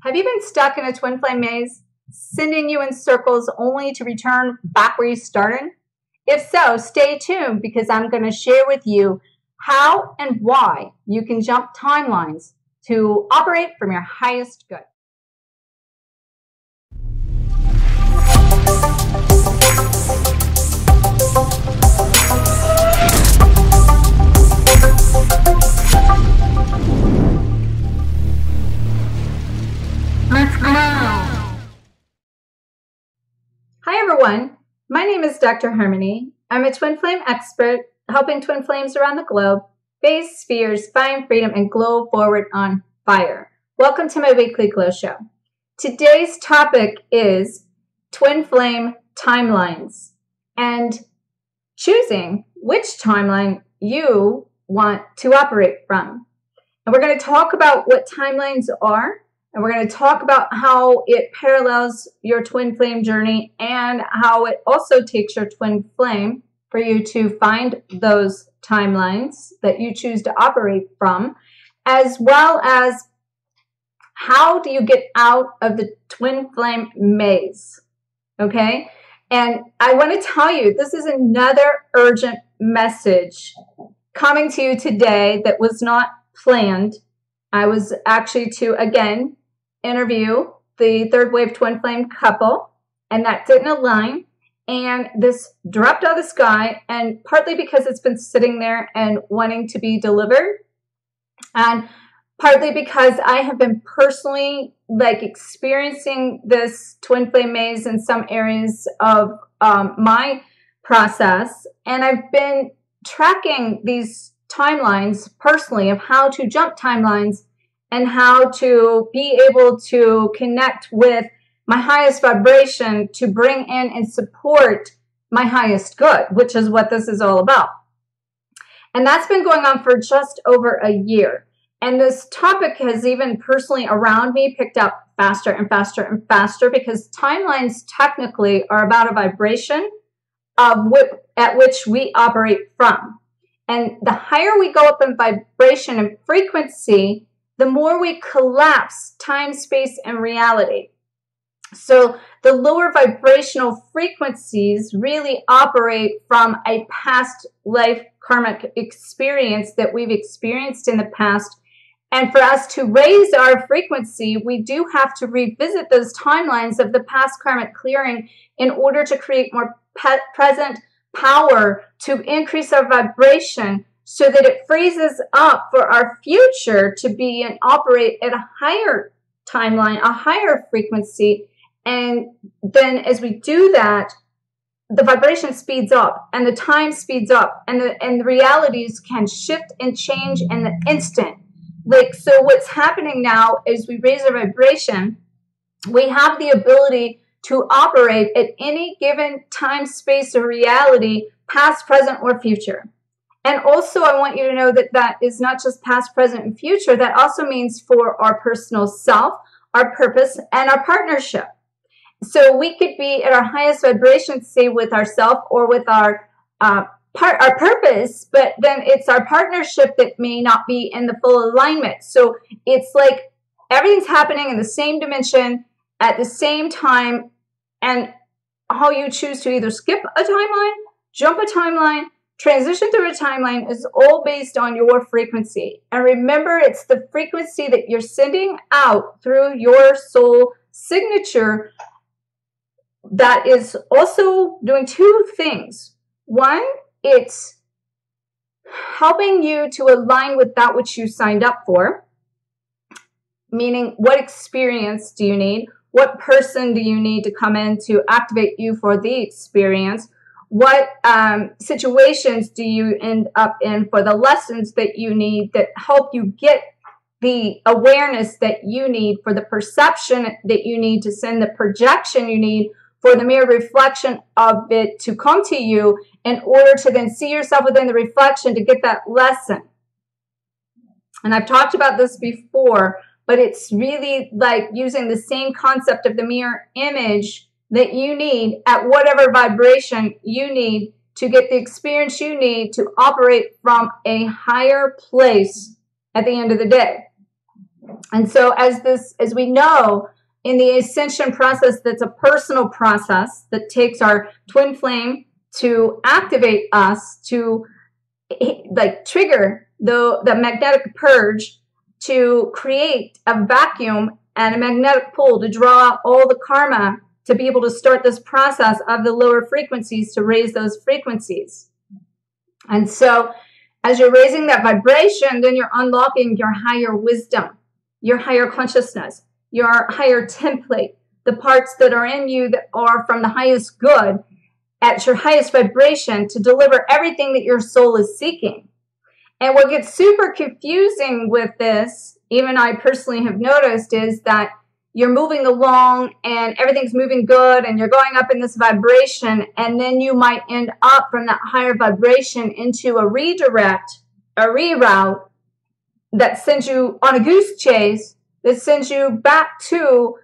Have you been stuck in a twin flame maze, sending you in circles only to return back where you started? If so, stay tuned because I'm going to share with you how and why you can jump timelines to operate from your highest good. Hi everyone, my name is Dr. Harmony. I'm a twin flame expert helping twin flames around the globe face spheres, find freedom, and glow forward on fire. Welcome to my weekly glow show. Today's topic is twin flame timelines and choosing which timeline you want to operate from. And we're going to talk about what timelines are. And we're going to talk about how it parallels your twin flame journey and how it also takes your twin flame for you to find those timelines that you choose to operate from, as well as how do you get out of the twin flame maze, okay? And I want to tell you, this is another urgent message coming to you today that was not planned. I was actually to, again, interview the third wave twin flame couple, and that didn't align, and this dropped out of the sky, and partly because it's been sitting there and wanting to be delivered, and partly because I have been personally experiencing this twin flame maze in some areas of my process, and I've been tracking these timelines personally of how to jump timelines and how to be able to connect with my highest vibration to bring in and support my highest good, which is what this is all about. And that's been going on for just over a year. And this topic has even personally around me picked up faster and faster and faster because timelines technically are about a vibration at which we operate from. And the higher we go up in vibration and frequency, the more we collapse time, space, and reality. So the lower vibrational frequencies really operate from a past life karmic experience that we've experienced in the past. And for us to raise our frequency, we do have to revisit those timelines of the past karmic clearing in order to create more present power to increase our vibration, so that it frees us up for our future to be and operate at a higher timeline, a higher frequency. And then as we do that, the vibration speeds up and the time speeds up and the realities can shift and change in the instant. So what's happening now is we raise our vibration, we have the ability to operate at any given time, space, or reality, past, present, or future. And also, I want you to know that that is not just past, present, and future. That also means for our personal self, our purpose, and our partnership. So we could be at our highest vibration, say with ourself or with our purpose, but then it's our partnership that may not be in the full alignment. So it's like everything's happening in the same dimension at the same time, and how you choose to either skip a timeline, jump a timeline, transition through a timeline is all based on your frequency. And remember, it's the frequency that you're sending out through your soul signature that is also doing two things. One, it's helping you to align with that which you signed up for, meaning what experience do you need? What person do you need to come in to activate you for the experience? What situations do you end up in for the lessons that you need that help you get the awareness that you need, for the perception that you need to send the projection you need for the mere reflection of it to come to you in order to then see yourself within the reflection to get that lesson. And I've talked about this before, but it's really like using the same concept of the mirror image that you need at whatever vibration you need to get the experience you need to operate from a higher place at the end of the day. And so as we know, in the ascension process, that's a personal process that takes our twin flame to activate us, to like trigger the magnetic purge, to create a vacuum and a magnetic pull to draw all the karma, to be able to start this process of the lower frequencies to raise those frequencies. And so as you're raising that vibration, then you're unlocking your higher wisdom, your higher consciousness, your higher template, the parts that are in you that are from the highest good at your highest vibration to deliver everything that your soul is seeking. And what gets super confusing with this, even I personally have noticed, is that you're moving along and everything's moving good and you're going up in this vibration, and then you might end up from that higher vibration into a redirect, a reroute that sends you on a goose chase, that sends you back to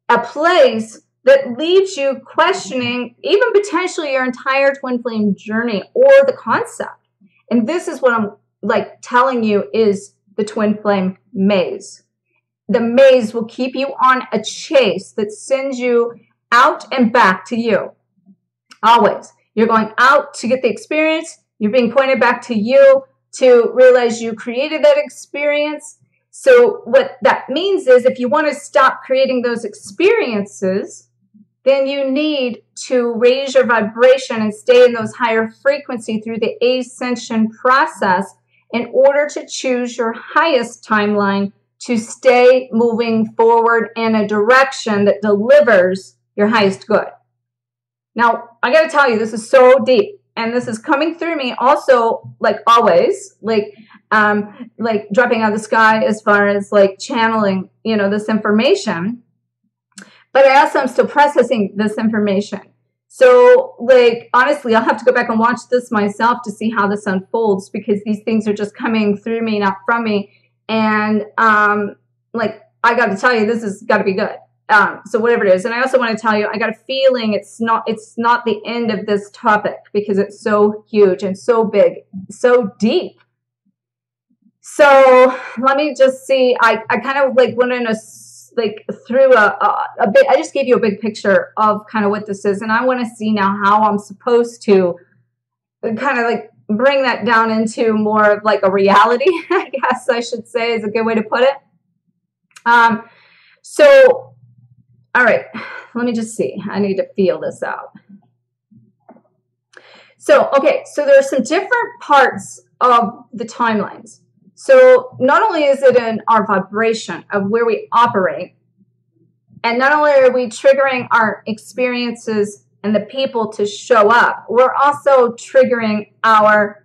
a place that leaves you questioning even potentially your entire twin flame journey or the concept. And this is what I'm like telling you is the twin flame maze. The maze will keep you on a chase that sends you out and back to you. Always. You're going out to get the experience. You're being pointed back to you to realize you created that experience. So what that means is if you want to stop creating those experiences, then you need to raise your vibration and stay in those higher frequency through the ascension process in order to choose your highest timeline to stay moving forward in a direction that delivers your highest good. Now, I got to tell you, this is so deep, and this is coming through me also, like always, like dropping out of the sky as far as like channeling, you know, this information. But I also am still processing this information. So, like, honestly, I'll have to go back and watch this myself to see how this unfolds, because these things are just coming through me, not from me. And, like, I got to tell you, this has got to be good. So whatever it is. And I also want to tell you, I got a feeling it's not the end of this topic, because it's so huge and so big, so deep. So let me just see. I kind of like went in through a bit. I just gave you a big picture of kind of what this is. And I want to see now how I'm supposed to kind of like bring that down into more of like a reality, I guess I should say is a good way to put it. So, all right, let me just see. I need to feel this out. So, okay, so there are some different parts of the timelines. So not only is it in our vibration of where we operate, and not only are we triggering our experiences and the people to show up, we're also triggering our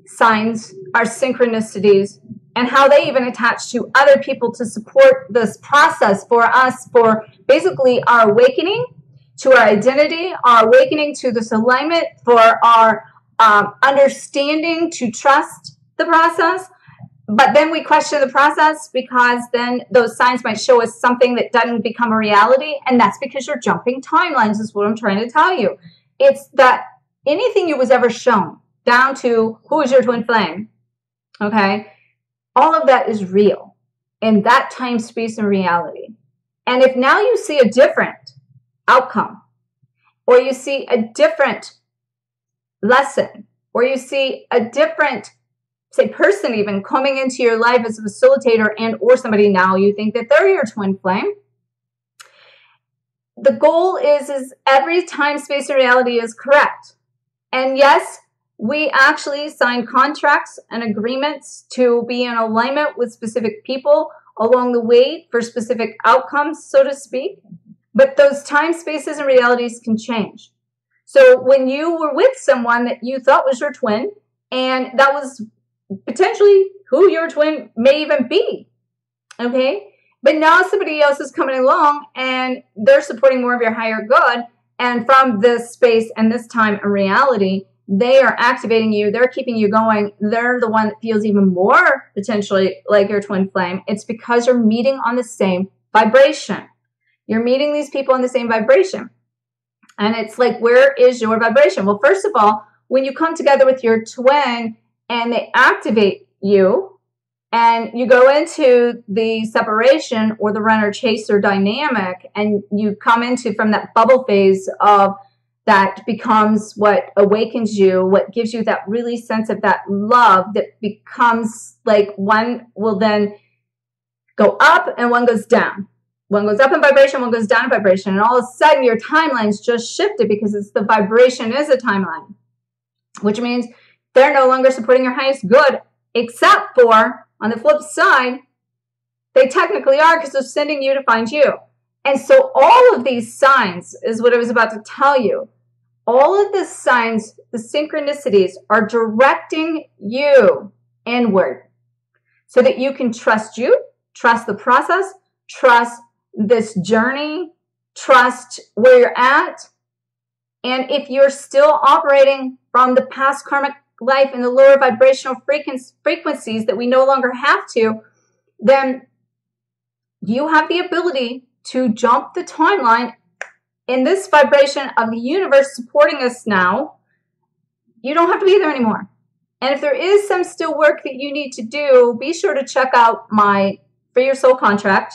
signs, our synchronicities, and how they even attach to other people to support this process for us, for basically our awakening to our identity, our awakening to this alignment, for our understanding to trust the process. But then we question the process, because then those signs might show us something that doesn't become a reality. And that's because you're jumping timelines, is what I'm trying to tell you. It's that anything you was ever shown, down to who is your twin flame, okay, all of that is real in that time, space, and reality. And if now you see a different outcome, or you see a different lesson, or you see a different, say, person even coming into your life as a facilitator, and or somebody now you think that they're your twin flame, the goal is every time, space, and reality is correct. And yes, we actually sign contracts and agreements to be in alignment with specific people along the way for specific outcomes, so to speak. But those time, spaces, and realities can change. So when you were with someone that you thought was your twin, and that was potentially who your twin may even be, okay? But now somebody else is coming along and they're supporting more of your higher good, and from this space and this time and reality, they are activating you, they're keeping you going, they're the one that feels even more potentially like your twin flame. It's because you're meeting on the same vibration. You're meeting these people on the same vibration. And it's like, where is your vibration? Well, first of all, when you come together with your twin, and they activate you, And you go into the separation or the runner-chaser dynamic, and you come into from that bubble phase of that becomes what awakens you, what gives you that really sense of that love that becomes like one will then go up and one goes down. One goes up in vibration, one goes down in vibration. And all of a sudden your timeline's just shifted because it's the vibration is a timeline, which means they're no longer supporting your highest good, except for on the flip side, they technically are because they're sending you to find you. And so all of these signs is what I was about to tell you. All of the signs, the synchronicities are directing you inward so that you can trust you, trust the process, trust this journey, trust where you're at. And if you're still operating from the past karmic life in the lower vibrational frequencies that we no longer have to, then you have the ability to jump the timeline in this vibration of the universe supporting us now. You don't have to be there anymore. And if there is some still work that you need to do, be sure to check out my Free Your Soul Contract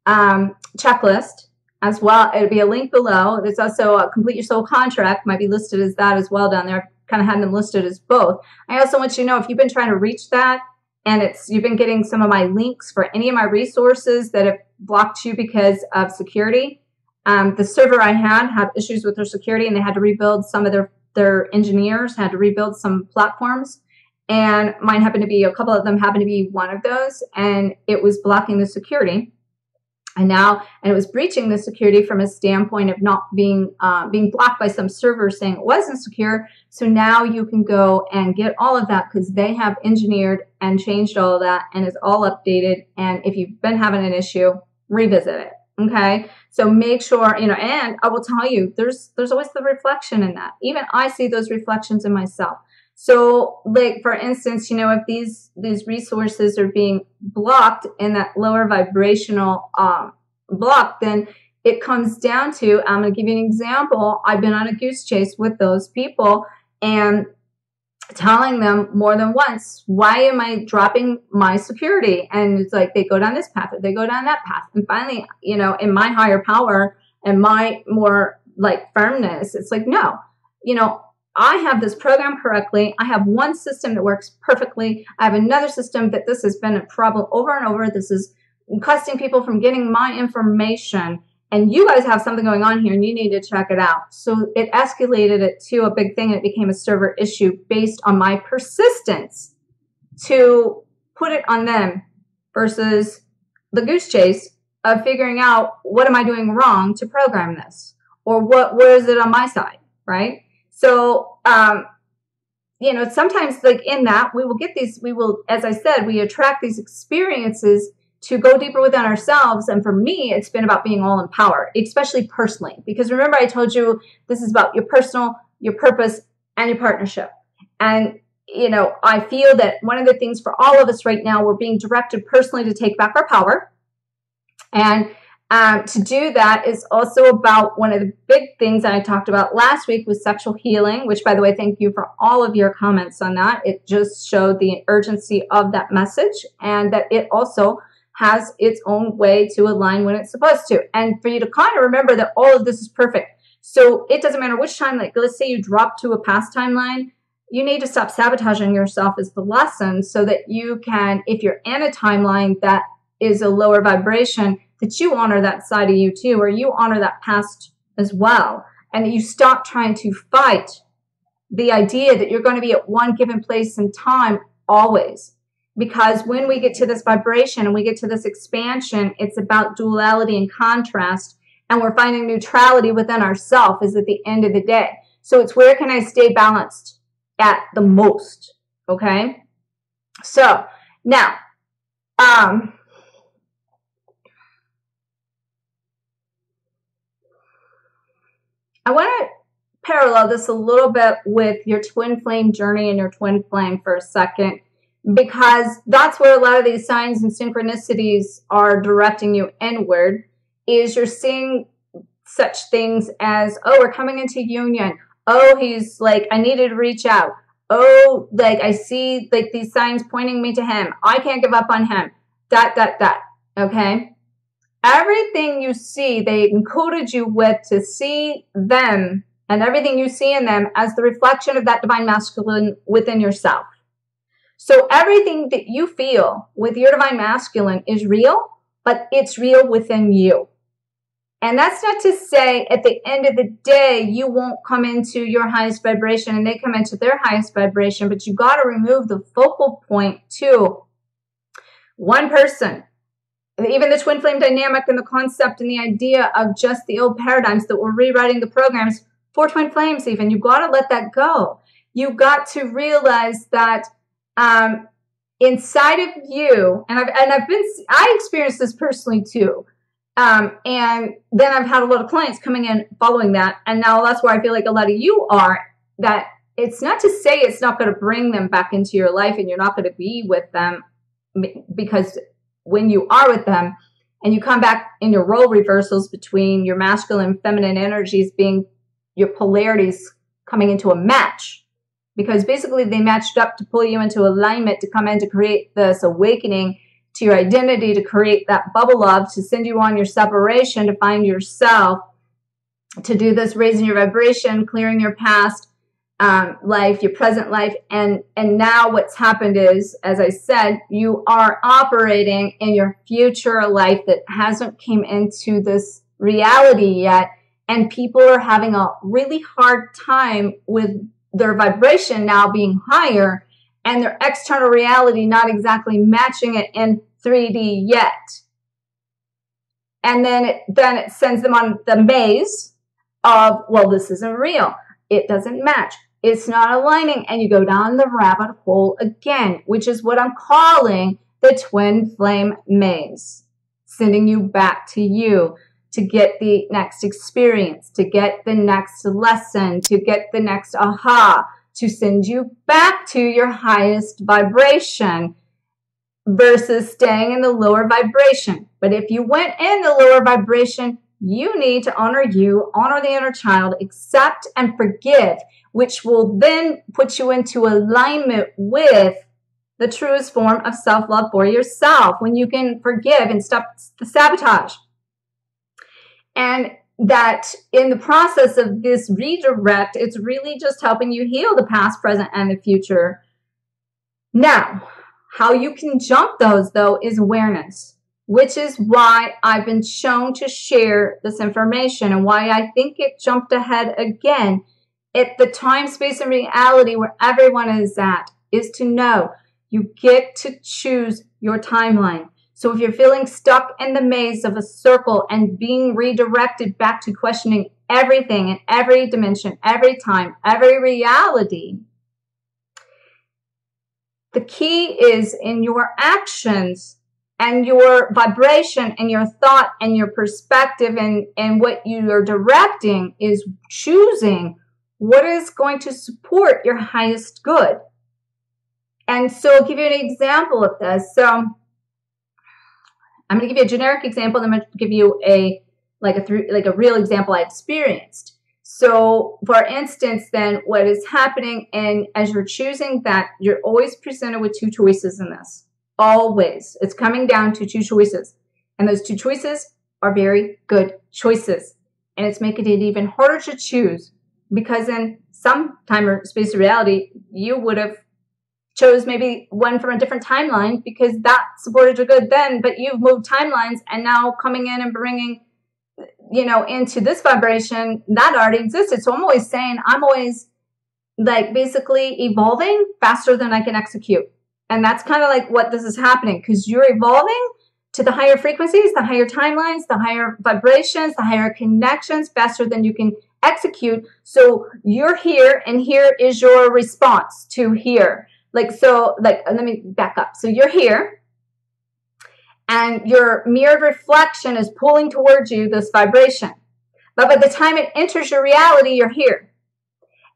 checklist as well. It'll be a link below. There's also a Complete Your Soul Contract, might be listed as that as well down there. I've kind of had them listed as both. I also want you to know if you've been trying to reach that and you've been getting some of my links for any of my resources that have blocked you because of security. The server I had issues with their security, and they had to rebuild some of their engineers, had to rebuild some platforms. And mine happened to be, a couple of them happened to be one of those, and it was blocking the security. And it was breaching the security from a standpoint of not being blocked by some server saying it wasn't secure. So now you can go and get all of that because they have engineered and changed all of that, and it's all updated. And if you've been having an issue, revisit it. Okay. So make sure, and I will tell you, there's always the reflection in that. Even I see those reflections in myself. So like, for instance, if these resources are being blocked in that lower vibrational block, then it comes down to, I'm going to give you an example. I've been on a goose chase with those people and telling them more than once, why am I dropping my security? And it's like, they go down this path or they go down that path. And finally, in my higher power and my more like firmness, it's like, no, I have this programmed correctly. I have one system that works perfectly. I have another system that this has been a problem over and over. This is costing people from getting my information. And you guys have something going on here and you need to check it out. So it escalated it to a big thing and it became a server issue based on my persistence to put it on them versus the goose chase of figuring out what am I doing wrong to program this, or where is it on my side, right? So, sometimes like in that we will get these, as I said, we attract these experiences to go deeper within ourselves. And for me, it's been about being all in power, especially personally, because remember I told you this is about your personal, your purpose, and your partnership. And, I feel that one of the things for all of us right now, we're being directed personally to take back our power. And to do that is also about one of the big things that I talked about last week with sexual healing, which, by the way, thank you for all of your comments on that. It just showed the urgency of that message and that it also has its own way to align when it's supposed to. And for you to kind of remember that all of this is perfect. So it doesn't matter which time, like let's say you drop to a past timeline, you need to stop sabotaging yourself is the lesson so that you can, if you're in a timeline that is a lower vibration, that you honor that side of you too, or you honor that past as well. And that you stop trying to fight the idea that you're going to be at one given place in time always. Because when we get to this vibration and we get to this expansion, it's about duality and contrast. And we're finding neutrality within ourselves is at the end of the day. So it's where can I stay balanced at the most? Okay. So now, I want to parallel this a little bit with your twin flame journey and your twin flame for a second, because that's where a lot of these signs and synchronicities are directing you inward, is you're seeing such things as, oh, we're coming into union. Oh, he's like, I needed to reach out. oh, like I see like these signs pointing me to him. I can't give up on him. Okay? Everything you see, they encoded you with to see them and everything you see in them as the reflection of that divine masculine within yourself. So everything that you feel with your divine masculine is real, but it's real within you. And that's not to say at the end of the day, you won't come into your highest vibration and they come into their highest vibration, but you got to remove the focal point to one person. Even the twin flame dynamic and the concept and the idea of just the old paradigms that were rewriting the programs for twin flames even. You got to let that go. You got to realize that inside of you, and I experienced this personally too. And then I've had a lot of clients coming in following that. And now that's where I feel like a lot of you are, that it's not to say it's not going to bring them back into your life and you're not going to be with them, because when you are with them and you come back in your role reversals between your masculine and feminine energies being your polarities coming into a match, because basically they matched up to pull you into alignment, to come in to create this awakening to your identity, to create that bubble love, to send you on your separation, to find yourself, to do this raising your vibration, clearing your past life, your present life. And now what's happened is, as I said, you are operating in your future life that hasn't came into this reality yet. And people are having a really hard time with their vibration now being higher and their external reality not exactly matching it in 3D yet. And then it sends them on the maze of, well, this isn't real. It doesn't match. It's not aligning. And you go down the rabbit hole again, which is what I'm calling the twin flame maze, sending you back to you to get the next experience, to get the next lesson, to get the next aha, to send you back to your highest vibration versus staying in the lower vibration. But if you went in the lower vibration, you need to honor you, honor the inner child, accept and forgive, which will then put you into alignment with the truest form of self-love for yourself, when you can forgive and stop the sabotage. And that in the process of this redirect, it's really just helping you heal the past, present, and the future. Now, how you can jump those, though, is awareness, which is why I've been shown to share this information and why I think it jumped ahead again at the time, space, and reality where everyone is at, is to know you get to choose your timeline. So if you're feeling stuck in the maze of a circle and being redirected back to questioning everything in every dimension, every time, every reality, the key is in your actions and your vibration and your thought and your perspective, and what you are directing is choosing what is going to support your highest good. And so I'll give you an example of this. So I'm going to give you a generic example, and I'm going to give you a real example I experienced. So for instance, then what is happening, and as you're choosing that, you're always presented with two choices in this. Always. It's coming down to two choices. And those two choices are very good choices. And it's making it even harder to choose, because in some time or space of reality, you would have chose maybe one from a different timeline because that supported your good then, but you've moved timelines and now coming in and bringing, into this vibration that already existed. So I'm always saying, I'm always like basically evolving faster than I can execute. And that's kind of like what this is happening, because you're evolving to the higher frequencies, the higher timelines, the higher vibrations, the higher connections faster than you can execute. So you're here, and here is your response to here. Let me back up. So you're here, and your mirrored reflection is pulling towards you this vibration. But by the time it enters your reality, you're here.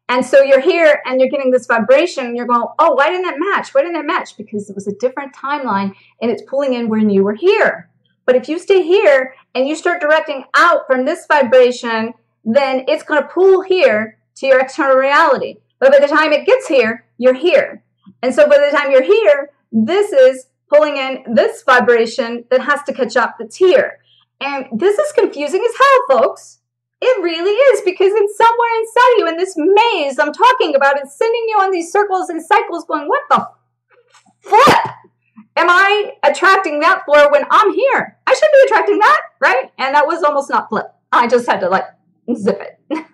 And so you're here, and you're getting this vibration, and you're going, oh, why didn't that match? Why didn't that match? Because it was a different timeline, and it's pulling in when you were here. But if you stay here, and you start directing out from this vibration, then it's going to pull here to your external reality. But by the time it gets here, you're here. And so by the time you're here, this is pulling in this vibration that has to catch up that's here. And this is confusing as hell, folks. It really is, because it's somewhere inside you in this maze I'm talking about. It's sending you on these circles and cycles going, what the flip? Am I attracting that floor when I'm here? I should be attracting that, right? And that was almost not flip. I just had to like zip it.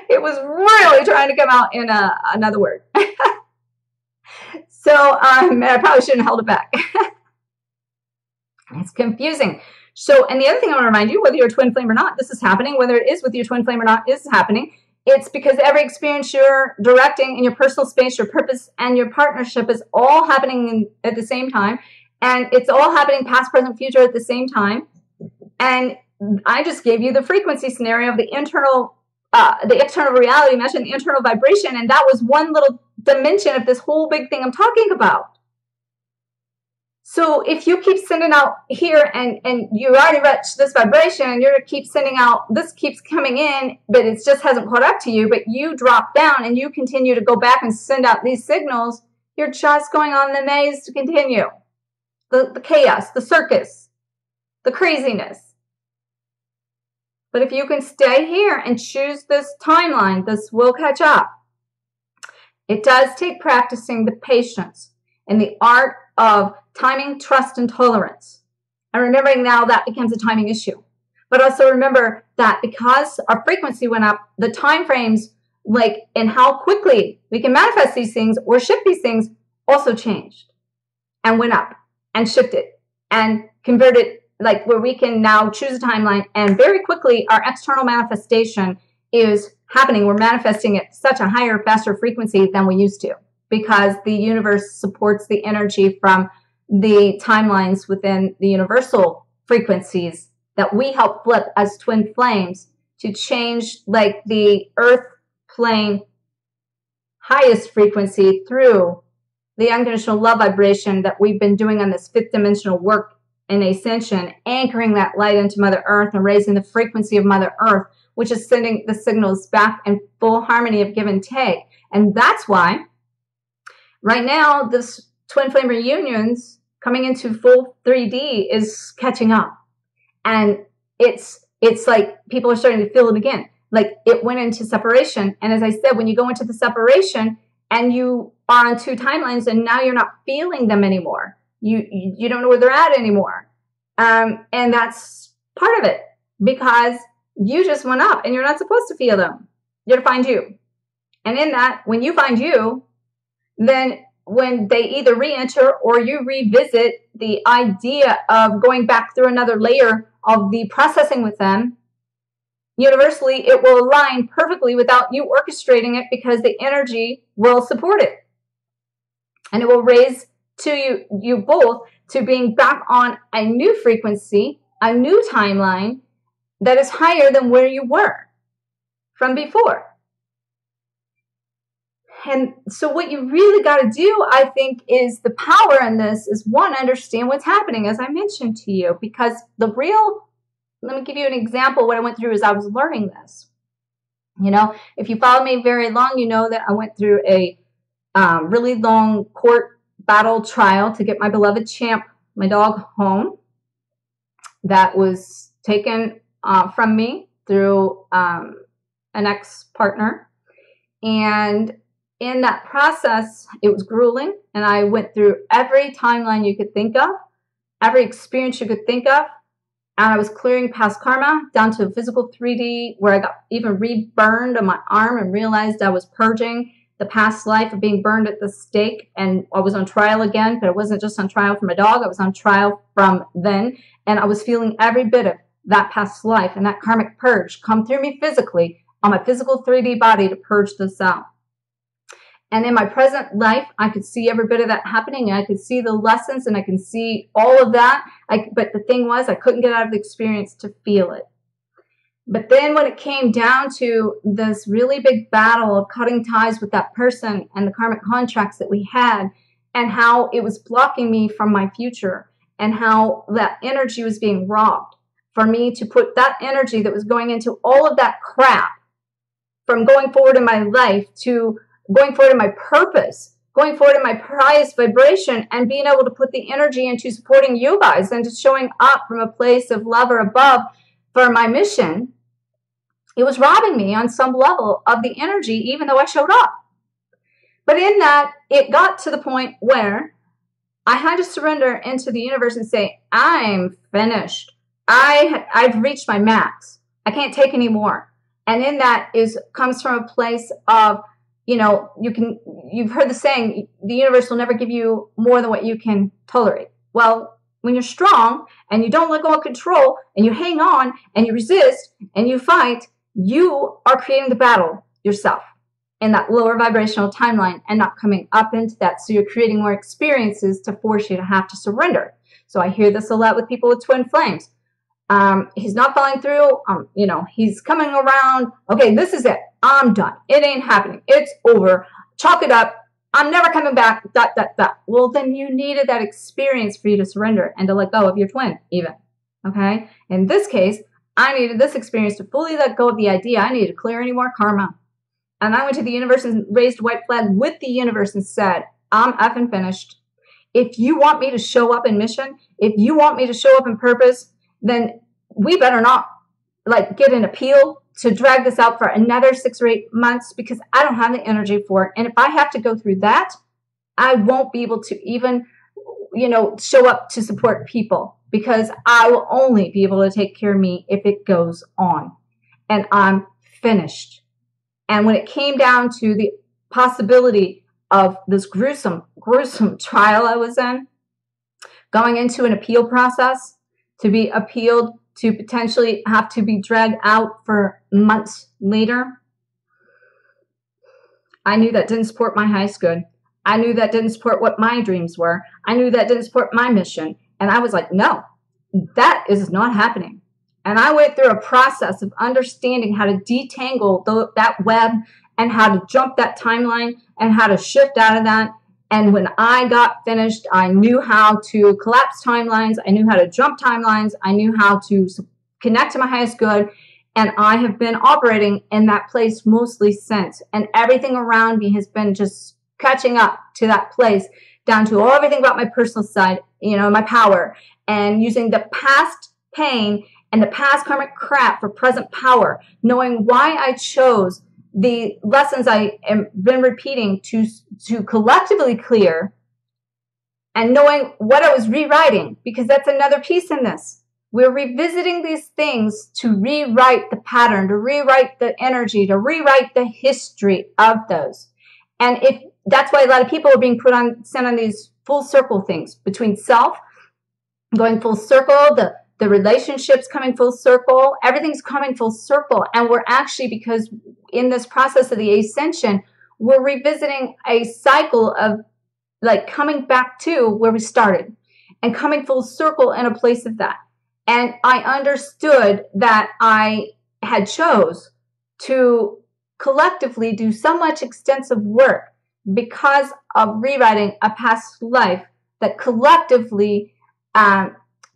It was really trying to come out in another word. So I probably shouldn't have held it back. It's confusing. So, and the other thing I want to remind you, whether you're a twin flame or not, this is happening. Whether it is with your twin flame or not, is happening. It's because every experience you're directing in your personal space, your purpose, and your partnership is all happening at the same time. And it's all happening past, present, future at the same time. And I just gave you the frequency scenario of the external reality mesh and the internal vibration. And that was one little dimension of this whole big thing I'm talking about. So if you keep sending out here and you already reached this vibration and you keep sending out, this keeps coming in, but it just hasn't caught up to you, but you drop down and you continue to go back and send out these signals, you're just going on the maze to continue. The chaos, the circus, the craziness. But if you can stay here and choose this timeline, this will catch up. It does take practicing the patience and the art of timing, trust, and tolerance. And remembering now that becomes a timing issue. But also remember that because our frequency went up, the time frames, like, and how quickly we can manifest these things or shift these things also changed and went up and shifted and converted, like where we can now choose a timeline and very quickly our external manifestation is happening. We're manifesting at such a higher, faster frequency than we used to, because the universe supports the energy from the timelines within the universal frequencies that we help flip as twin flames to change, like the earth plane highest frequency through the unconditional love vibration that we've been doing on this fifth dimensional work in ascension, anchoring that light into Mother Earth and raising the frequency of Mother Earth, which is sending the signals back in full harmony of give and take. And that's why right now this twin flame reunions coming into full 3D is catching up. And it's like people are starting to feel it again. Like it went into separation. And as I said, when you go into the separation and you are on two timelines and now you're not feeling them anymore, you don't know where they're at anymore. And that's part of it, because you just went up and you're not supposed to feel them. You're to find you. And in that, when you find you, then when they either re-enter or you revisit the idea of going back through another layer of the processing with them, universally, it will align perfectly without you orchestrating it, because the energy will support it. And it will raise to you both to being back on a new frequency, a new timeline that is higher than where you were from before. And so what you really got to do, I think, is the power in this is, one, understand what's happening, as I mentioned to you, because the real, let me give you an example. What I went through as I was learning this. You know, if you followed me very long, you know that I went through a really long court battle trial to get my beloved Champ, my dog, home. That was taken from me through an ex-partner. And in that process, it was grueling, and I went through every timeline you could think of, every experience you could think of, and I was clearing past karma down to a physical 3D where I got even re-burned on my arm and realized I was purging the past life of being burned at the stake, and I was on trial again, but it wasn't just on trial for my dog, I was on trial from then, and I was feeling every bit of that past life and that karmic purge come through me physically on my physical 3D body to purge this out. And in my present life, I could see every bit of that happening, and I could see the lessons, and I can see all of that. But the thing was, I couldn't get out of the experience to feel it. But then when it came down to this really big battle of cutting ties with that person and the karmic contracts that we had, and how it was blocking me from my future, and how that energy was being robbed for me to put that energy that was going into all of that crap from going forward in my life to going forward in my purpose, going forward in my highest vibration, and being able to put the energy into supporting you guys and just showing up from a place of love or above for my mission, it was robbing me on some level of the energy, even though I showed up. But in that, it got to the point where I had to surrender into the universe and say, I'm finished. I've reached my max. I can't take any more. And in that comes from a place of, you've heard the saying, the universe will never give you more than what you can tolerate. Well, when you're strong and you don't let go of control and you hang on and you resist and you fight, you are creating the battle yourself in that lower vibrational timeline and not coming up into that. So you're creating more experiences to force you to have to surrender. So I hear this a lot with people with twin flames. He's not following through. He's coming around. Okay, this is it. I'm done. It ain't happening. It's over. Chalk it up. I'm never coming back. ... Well, then you needed that experience for you to surrender and to let go of your twin, even. Okay? In this case, I needed this experience to fully let go of the idea I needed to clear any more karma. And I went to the universe and raised a white flag with the universe and said, I'm effing finished. If you want me to show up in mission, if you want me to show up in purpose, then we better not get an appeal to drag this out for another 6 or 8 months, because I don't have the energy for it. And if I have to go through that, I won't be able to even, show up to support people, because I will only be able to take care of me if it goes on. And I'm finished. And when it came down to the possibility of this gruesome trial I was in, going into an appeal process, to be appealed, to potentially have to be dragged out for months later, I knew that didn't support my highest good. I knew that didn't support what my dreams were. I knew that didn't support my mission. And I was like, no, that is not happening. And I went through a process of understanding how to detangle that web and how to jump that timeline and how to shift out of that. And when I got finished, I knew how to collapse timelines. I knew how to jump timelines. I knew how to connect to my highest good. And I have been operating in that place mostly since. And everything around me has been just catching up to that place, down to everything about my personal side, my power, and using the past pain and the past karmic crap for present power, knowing why I chose the lessons I have been repeating to collectively clear, and knowing what I was rewriting, because that's another piece in this. We're revisiting these things to rewrite the pattern, to rewrite the energy, to rewrite the history of those. And that's why a lot of people are being sent on these full circle things between self, going full circle, the relationships coming full circle, everything's coming full circle. And we're actually, because in this process of the ascension, we're revisiting a cycle of coming back to where we started and coming full circle in a place of that. And I understood that I had chose to collectively do so much extensive work because of rewriting a past life that collectively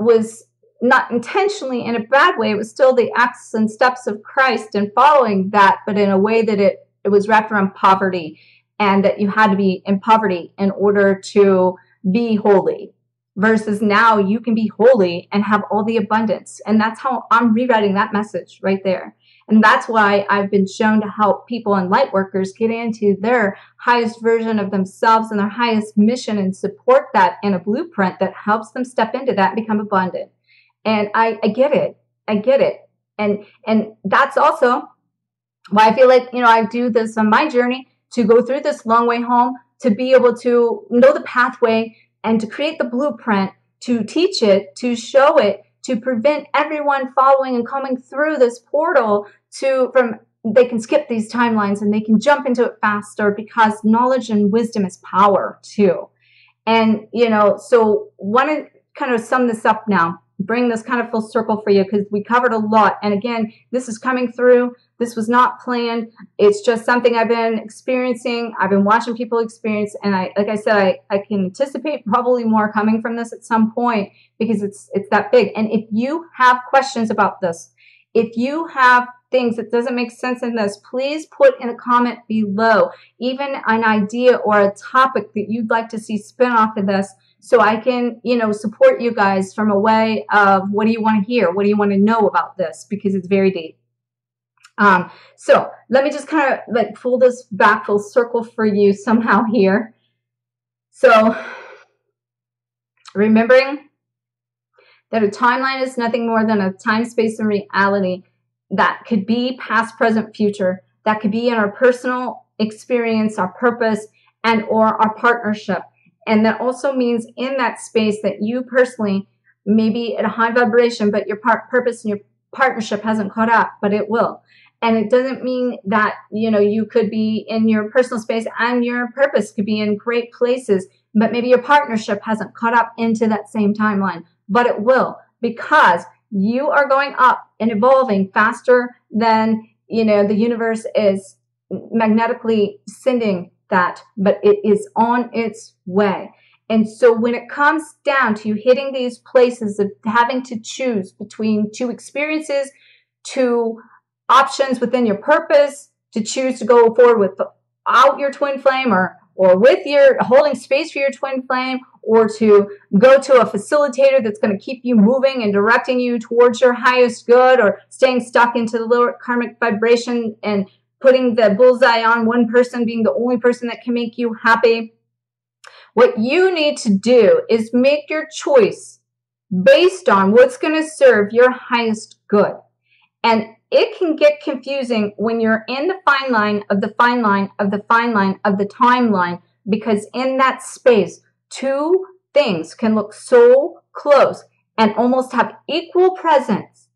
was not intentionally in a bad way. It was still the acts and steps of Christ and following that, but in a way that it was wrapped around poverty, and that you had to be in poverty in order to be holy, versus now you can be holy and have all the abundance. And that's how I'm rewriting that message right there. And that's why I've been shown to help people and light workers get into their highest version of themselves and their highest mission, and support that in a blueprint that helps them step into that and become abundant. And I get it. I get it. And that's also why I feel like, I do this on my journey to go through this long way home, to be able to know the pathway and to create the blueprint, to teach it, to show it, to prevent everyone following and coming through this portal they can skip these timelines and they can jump into it faster, because knowledge and wisdom is power too. And, so want to kind of sum this up now, bring this kind of full circle for you, because we covered a lot. And again, this is coming through. This was not planned. It's just something I've been experiencing. I've been watching people experience. And like I said, I can anticipate probably more coming from this at some point, because it's that big. And if you have questions about this, if you have things that doesn't make sense in this, please put in a comment below, even an idea or a topic that you'd like to see spin off of this, so I can, support you guys from a way of what do you want to hear? What do you want to know about this? Because it's very deep. So let me just kind of like pull this back full circle for you somehow here. So remembering that a timeline is nothing more than a time, space, and reality that could be past, present, future, that could be in our personal experience, our purpose, and or our partnership. And that also means in that space that you personally may be at a high vibration, but your purpose and your partnership hasn't caught up, but it will. And it doesn't mean that, you could be in your personal space and your purpose could be in great places, but maybe your partnership hasn't caught up into that same timeline, but it will, because you are going up and evolving faster than, the universe is magnetically sending that, but it is on its way. And so when it comes down to you hitting these places of having to choose between two experiences, two options within your purpose, to choose to go forward without your twin flame or with your holding space for your twin flame, or to go to a facilitator that's going to keep you moving and directing you towards your highest good, or staying stuck into the lower karmic vibration and putting the bullseye on one person being the only person that can make you happy. What you need to do is make your choice based on what's going to serve your highest good. And it can get confusing when you're in the fine line of the fine line of the fine line of the timeline, because in that space, two things can look so close and almost have equal presence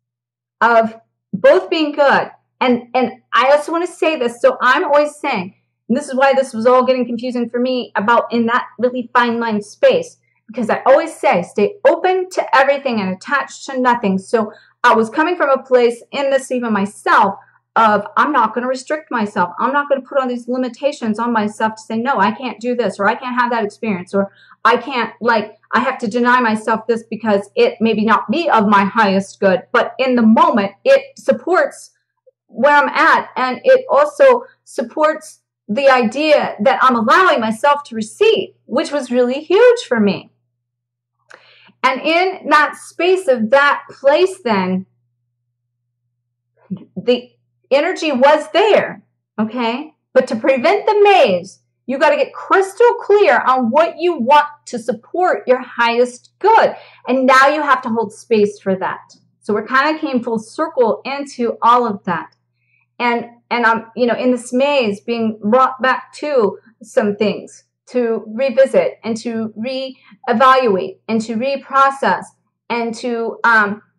of both being good. And I also want to say this. So I'm always saying, and this is why this was all getting confusing for me about in that really fine line space, because I always say, stay open to everything and attached to nothing. So I was coming from a place in this even myself of I'm not going to restrict myself. I'm not going to put on these limitations on myself to say, no, I can't do this, or I can't have that experience, or I can't, I have to deny myself this because it maybe not be of my highest good. But in the moment, it supports where I'm at. And it also supports the idea that I'm allowing myself to receive, which was really huge for me. And in that space of that place, then, the energy was there, okay? But to prevent the maze, you got to get crystal clear on what you want to support your highest good. And now you have to hold space for that. So we're kind of came full circle into all of that. And I'm, in this maze being brought back to some things to revisit and to reevaluate and to reprocess and to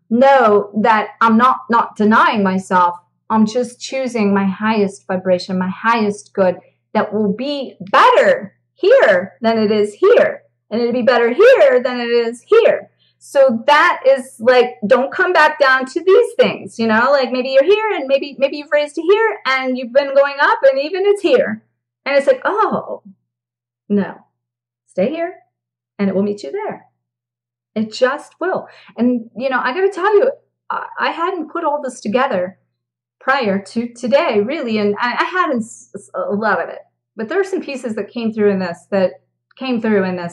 know that I'm not denying myself. I'm just choosing my highest vibration, my highest good that will be better here than it is here. And it'll be better here than it is here. So that is don't come back down to these things, maybe you're here and maybe you've raised to here and you've been going up and even it's here. And it's oh, no, stay here and it will meet you there. It just will. And, I got to tell you, I hadn't put all this together prior to today, really. And I hadn't a lot of it. But there are some pieces that came through in this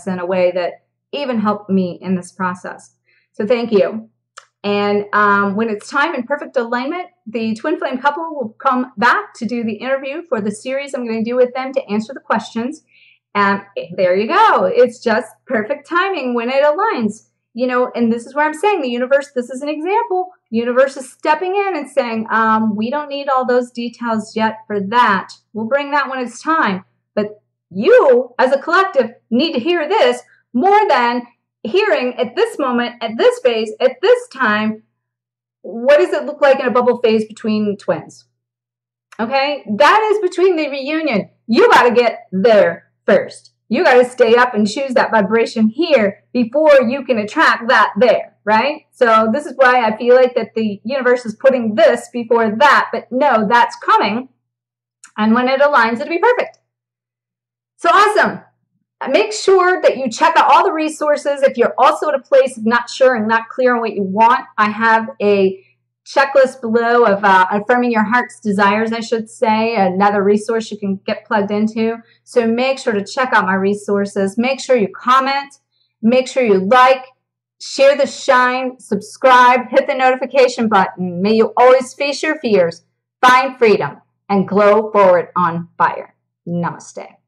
in a way that even helped me in this process. So thank you. And when it's time in perfect alignment, the twin flame couple will come back to do the interview for the series I'm going to do with them to answer the questions. And there you go. It's just perfect timing when it aligns. And this is where I'm saying the universe, this is an example. The universe is stepping in and saying, we don't need all those details yet for that. We'll bring that when it's time. But you, as a collective, need to hear this more than hearing at this moment, at this phase, at this time, what does it look like in a bubble phase between twins? Okay? That is between the reunion. You got to get there first. You got to stay up and choose that vibration here before you can attract that there, right? So this is why I feel like that the universe is putting this before that, but no, that's coming. And when it aligns, it'll be perfect. So awesome. Make sure that you check out all the resources. If you're also at a place of not sure and not clear on what you want, I have a checklist below of affirming your heart's desires, I should say, another resource you can get plugged into. So make sure to check out my resources. Make sure you comment. Make sure you like, share the shine, subscribe, hit the notification button. May you always face your fears, find freedom, and glow forward on fire. Namaste.